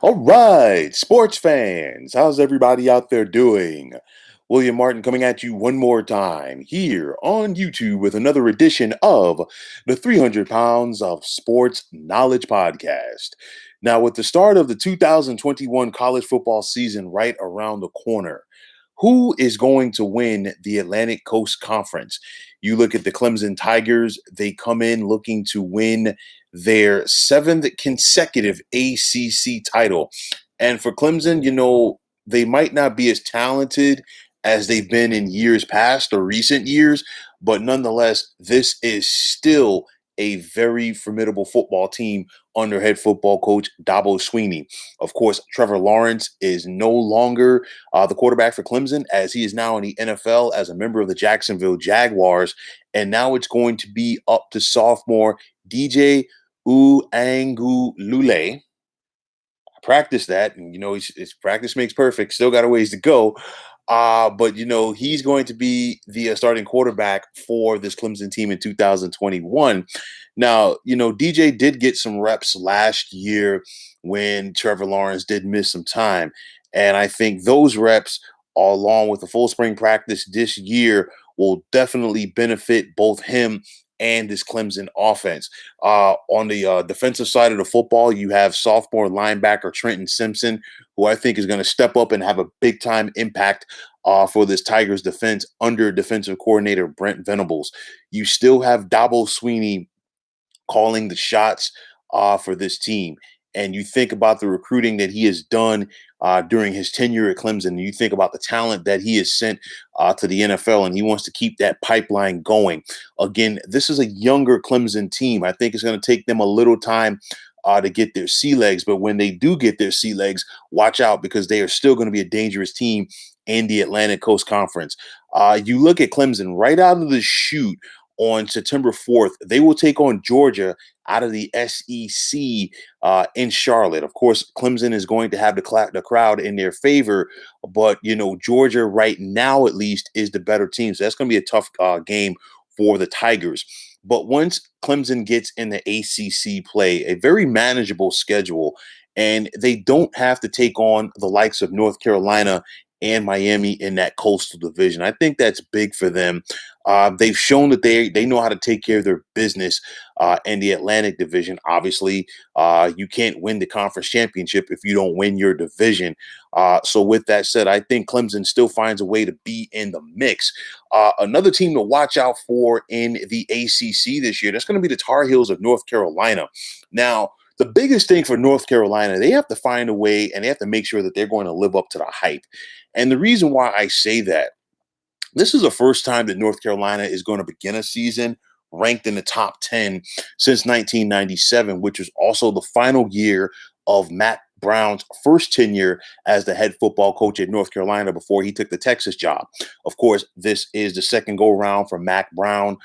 All right, sports fans, how's everybody out there doing? William Martin coming at you one more time here on YouTube with another edition of the 300 Pounds of Sports Knowledge Podcast. Now, with the start of the 2021 college football season right around the corner, who is going to win the Atlantic Coast Conference? You look at the Clemson Tigers, they come in looking to win their seventh consecutive ACC title. And for Clemson, they might not be as talented as they've been in years past or recent years, but nonetheless, this is still a very formidable football team under head football coach Dabo Swinney. Of course, Trevor Lawrence is no longer the quarterback for Clemson, as he is now in the NFL as a member of the Jacksonville Jaguars. And now it's going to be up to sophomore DJ Uangulule. I practiced that, and his practice makes perfect. Still got a ways to go, but he's going to be the starting quarterback for this Clemson team in 2021. Now, DJ did get some reps last year when Trevor Lawrence did miss some time, and I think those reps, along with the full spring practice this year, will definitely benefit both him and this Clemson offense. On the defensive side of the football, you have sophomore linebacker Trenton Simpson, who I think is going to step up and have a big time impact for this Tigers defense under defensive coordinator Brent Venables. You still have Dabo Swinney calling the shots for this team. And you think about the recruiting that he has done during his tenure at Clemson, and you think about the talent that he has sent to the NFL, and he wants to keep that pipeline going. Again, this is a younger Clemson team. I think it's going to take them a little time to get their sea legs, but when they do get their sea legs, watch out, because they are still going to be a dangerous team in the Atlantic Coast Conference. You look at Clemson right out of the chute. On September 4th, they will take on Georgia out of the SEC in Charlotte. Of course, Clemson is going to have the crowd in their favor, but Georgia right now at least is the better team. So that's going to be a tough game for the Tigers. But once Clemson gets in the ACC play, a very manageable schedule, and they don't have to take on the likes of North Carolina and Miami in that coastal division. I think that's big for them. They've shown that they know how to take care of their business in the Atlantic division. Obviously, you can't win the conference championship if you don't win your division. So with that said, I think Clemson still finds a way to be in the mix. Another team to watch out for in the ACC this year, that's going to be the Tar Heels of North Carolina. Now, the biggest thing for North Carolina, they have to find a way, and they have to make sure that they're going to live up to the hype. And the reason why I say that, this is the first time that North Carolina is going to begin a season ranked in the top 10 since 1997, which was also the final year of Matt Brown's first tenure as the head football coach at North Carolina before he took the Texas job. Of course, this is the second go around for Matt Brown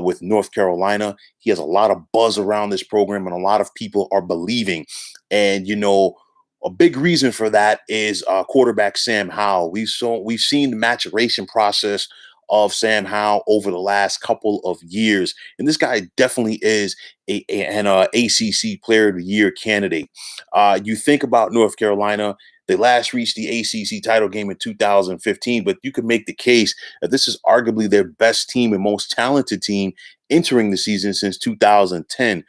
with North Carolina. He has a lot of buzz around this program, and a lot of people are believing. And, a big reason for that is quarterback Sam Howell. We've seen the maturation process of Sam Howell over the last couple of years, and this guy definitely is an ACC Player of the Year candidate. You think about North Carolina. They last reached the ACC title game in 2015, but you could make the case that this is arguably their best team and most talented team entering the season since 2010.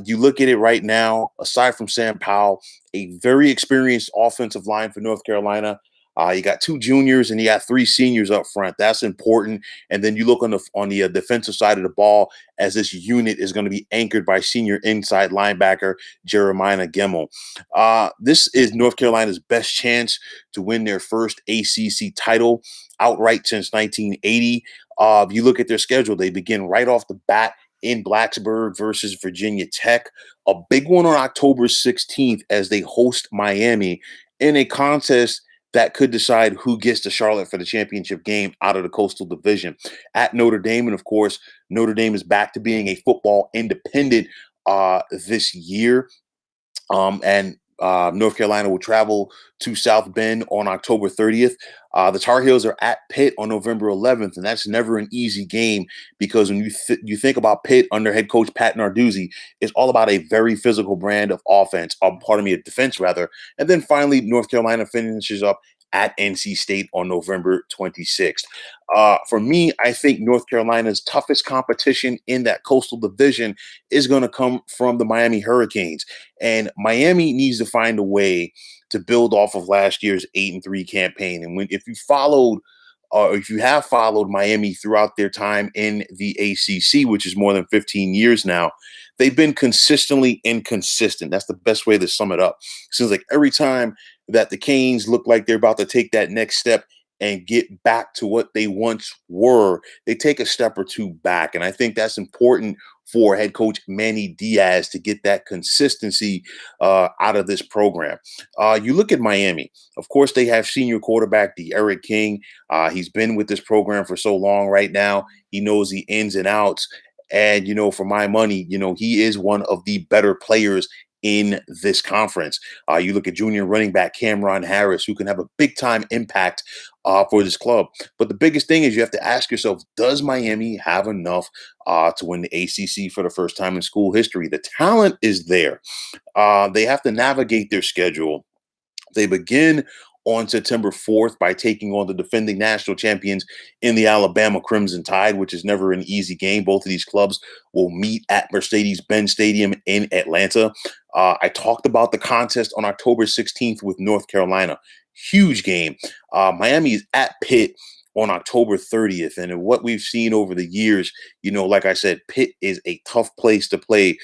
You look at it right now, aside from Sam Powell, a very experienced offensive line for North Carolina. You got two juniors and you got three seniors up front. That's important. And then you look on the defensive side of the ball, as this unit is going to be anchored by senior inside linebacker Jeremiah Gemmel. This is North Carolina's best chance to win their first ACC title outright since 1980. If you look at their schedule, they begin right off the bat in Blacksburg versus Virginia Tech. A big one on October 16th as they host Miami in a contest that could decide who gets to Charlotte for the championship game out of the Coastal Division. At Notre Dame, and of course, Notre Dame is back to being a football independent this year. And North Carolina will travel to South Bend on October 30th. The Tar Heels are at Pitt on November 11th, and that's never an easy game because when you think about Pitt under head coach Pat Narduzzi, it's all about a very physical brand of offense, pardon me, of defense rather. And then finally, North Carolina finishes up at NC State on November 26th. For me, I think North Carolina's toughest competition in that Coastal Division is going to come from the Miami Hurricanes. And Miami needs to find a way to build off of last year's 8-3 campaign. And if you followed or if you have followed Miami throughout their time in the ACC, which is more than 15 years now, they've been consistently inconsistent. That's the best way to sum it up. Seems like every time that the Canes look like they're about to take that next step and get back to what they once were, they take a step or two back. And I think that's important for head coach Manny Diaz to get that consistency out of this program. You look at Miami. Of course, they have senior quarterback De'Aaron King. He's been with this program for so long right now. He knows the ins and outs. And, for my money, he is one of the better players in this conference. You look at junior running back Cameron Harris, who can have a big time impact for this club. But the biggest thing is you have to ask yourself, does Miami have enough to win the ACC for the first time in school history? The talent is there. They have to navigate their schedule. They begin on September 4th by taking on the defending national champions in the Alabama Crimson Tide, which is never an easy game. Both of these clubs will meet at Mercedes-Benz Stadium in Atlanta. I talked about the contest on October 16th with North Carolina. Huge game. Miami is at Pitt on October 30th. And what we've seen over the years, like I said, Pitt is a tough place to play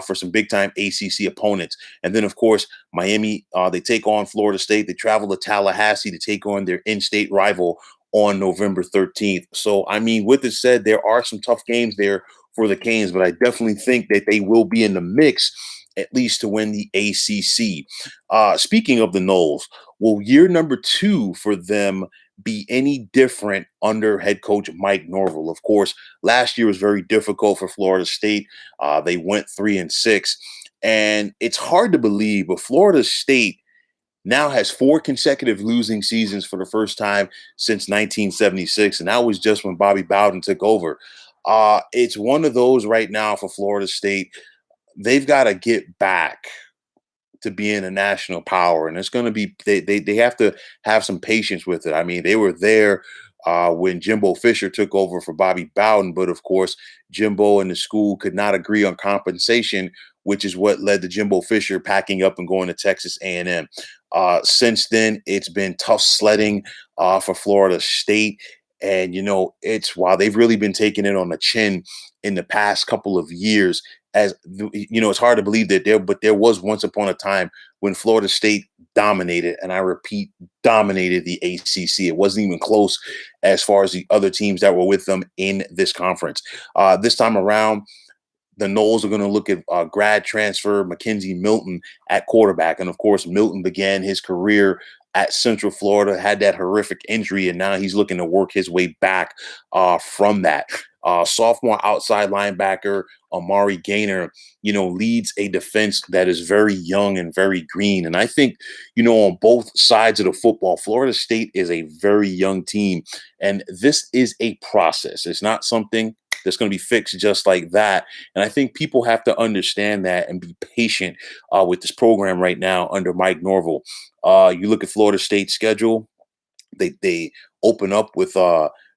for some big time ACC opponents. And then, of course, Miami, they take on Florida State. They travel to Tallahassee to take on their in-state rival on November 13th. So, with this said, there are some tough games there for the Canes, but I definitely think that they will be in the mix at least to win the ACC. Speaking of the Noles, will year number 2 for them be any different under head coach Mike Norvell? Of course, last year was very difficult for Florida State. They went 3-6, and it's hard to believe, but Florida State now has 4 consecutive losing seasons for the first time since 1976, and that was just when Bobby Bowden took over. It's one of those right now for Florida State. They've got to get back to being a national power, and it's going to be they have to have some patience with it. They were there when Jimbo Fisher took over for Bobby Bowden, but of course Jimbo and the school could not agree on compensation, which is what led to Jimbo Fisher packing up and going to Texas A&M. Since then, it's been tough sledding for Florida State. And, it's while they've really been taking it on the chin in the past couple of years, it's hard to believe that there was once upon a time when Florida State dominated, and I repeat, dominated the ACC. It wasn't even close as far as the other teams that were with them in this conference. This time around, the Noles are going to look at grad transfer Mackenzie Milton at quarterback. And of course, Milton began his career at Central Florida, had that horrific injury, and now he's looking to work his way back from that. Sophomore outside linebacker Amari Gaynor, leads a defense that is very young and very green. And I think, on both sides of the football, Florida State is a very young team. And this is a process. It's not something that's going to be fixed just like that. And I think people have to understand that and be patient with this program right now under Mike Norvell. You look at Florida State's schedule. They open up with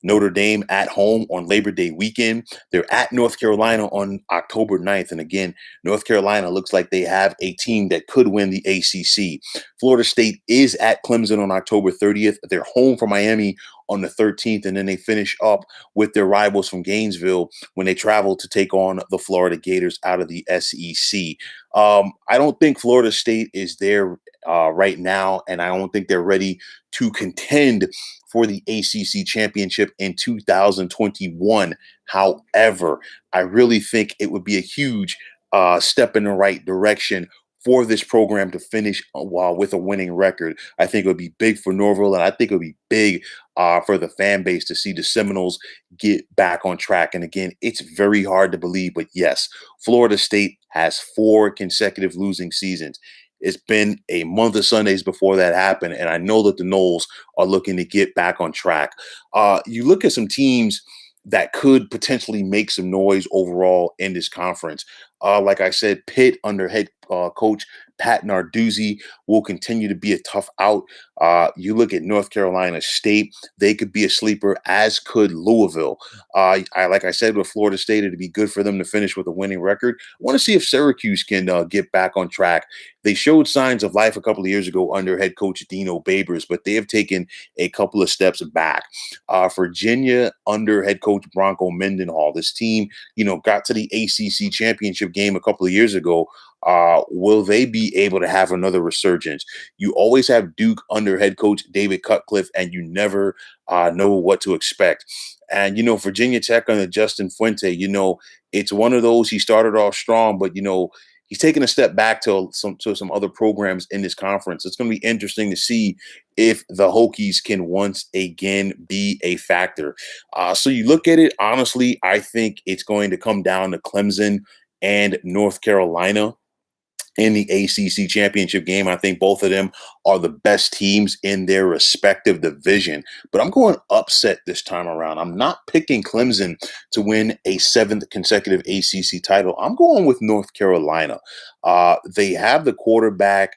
Notre Dame at home on Labor Day weekend. They're at North Carolina on October 9th. And again, North Carolina looks like they have a team that could win the ACC. Florida State is at Clemson on October 30th. They're home for Miami on the 13th. And then they finish up with their rivals from Gainesville when they travel to take on the Florida Gators out of the SEC. I don't think Florida State is there right now, and I don't think they're ready to contend for the ACC championship in 2021. However, I really think it would be a huge step in the right direction for this program to finish with a winning record. I think it would be big for Norville, and I think it would be big for the fan base to see the Seminoles get back on track. And again, it's very hard to believe, but yes, Florida State has 4 consecutive losing seasons. It's been a month of Sundays before that happened, and I know that the Noles are looking to get back on track. You look at some teams that could potentially make some noise overall in this conference. Like I said, Pitt under head coach Pat Narduzzi will continue to be a tough out. You look at North Carolina State; they could be a sleeper, as could Louisville. Like I said, with Florida State, it'd be good for them to finish with a winning record. I want to see if Syracuse can get back on track. They showed signs of life a couple of years ago under head coach Dino Babers, but they have taken a couple of steps back. Virginia under head coach Bronco Mendenhall. This team, got to the ACC championship game a couple of years ago. Will they be able to have another resurgence? You always have Duke under head coach David Cutcliffe, and you never know what to expect. And Virginia Tech under Justin Fuente, it's one of those. He started off strong, but he's taking a step back to some other programs in this conference. It's going to be interesting to see if the Hokies can once again be a factor. So you look at it, honestly, I think it's going to come down to Clemson and North Carolina in the ACC championship game. I think both of them are the best teams in their respective division. But I'm going upset this time around. I'm not picking Clemson to win a seventh consecutive ACC title. I'm going with North Carolina. They have the quarterback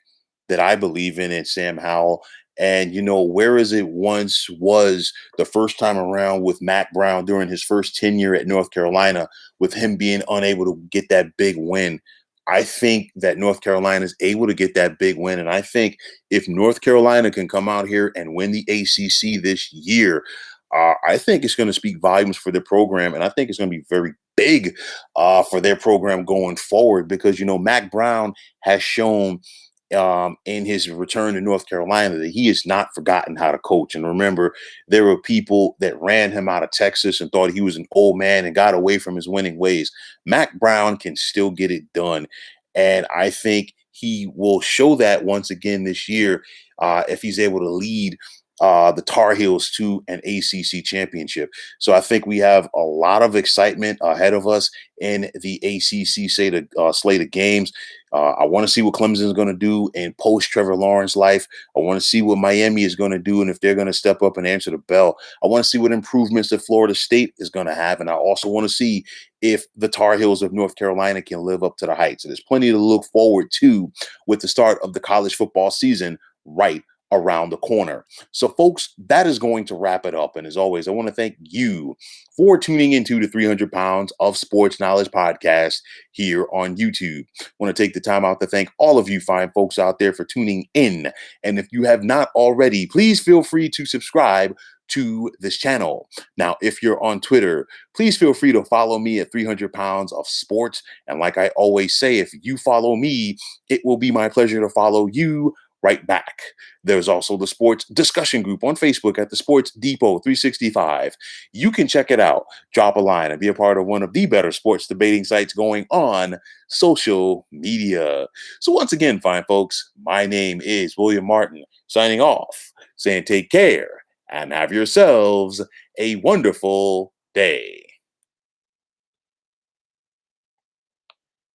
that I believe in Sam Howell. And, whereas it once was the first time around with Matt Brown during his first tenure at North Carolina, with him being unable to get that big win, I think that North Carolina is able to get that big win. And I think if North Carolina can come out here and win the ACC this year, I think it's going to speak volumes for their program. And I think it's going to be very big for their program going forward because, Mac Brown has shown in his return to North Carolina that he has not forgotten how to coach. And remember, there were people that ran him out of Texas and thought he was an old man and got away from his winning ways. Mac Brown can still get it done. And I think he will show that once again this year if he's able to lead the Tar Heels to an ACC championship. So I think we have a lot of excitement ahead of us in the ACC slate of games. I want to see what Clemson is going to do in post Trevor Lawrence life. I want to see what Miami is going to do and if they're going to step up and answer the bell. I want to see what improvements that Florida State is going to have. And I also want to see if the Tar Heels of North Carolina can live up to the heights. So there's plenty to look forward to with the start of the college football season right around the corner. So, folks, that is going to wrap it up. And as always, I want to thank you for tuning into the 300 Pounds of Sports Knowledge podcast here on YouTube. I want to take the time out to thank all of you fine folks out there for tuning in. And if you have not already, please feel free to subscribe to this channel. Now, if you're on Twitter, please feel free to follow me at 300 Pounds of Sports. And like I always say, if you follow me, it will be my pleasure to follow you right back. There's also the sports discussion group on Facebook at the Sports Depot 365. You can check it out, drop a line, and be a part of one of the better sports debating sites going on social media. So once again, fine folks, my name is William Martin, signing off, saying take care and have yourselves a wonderful day.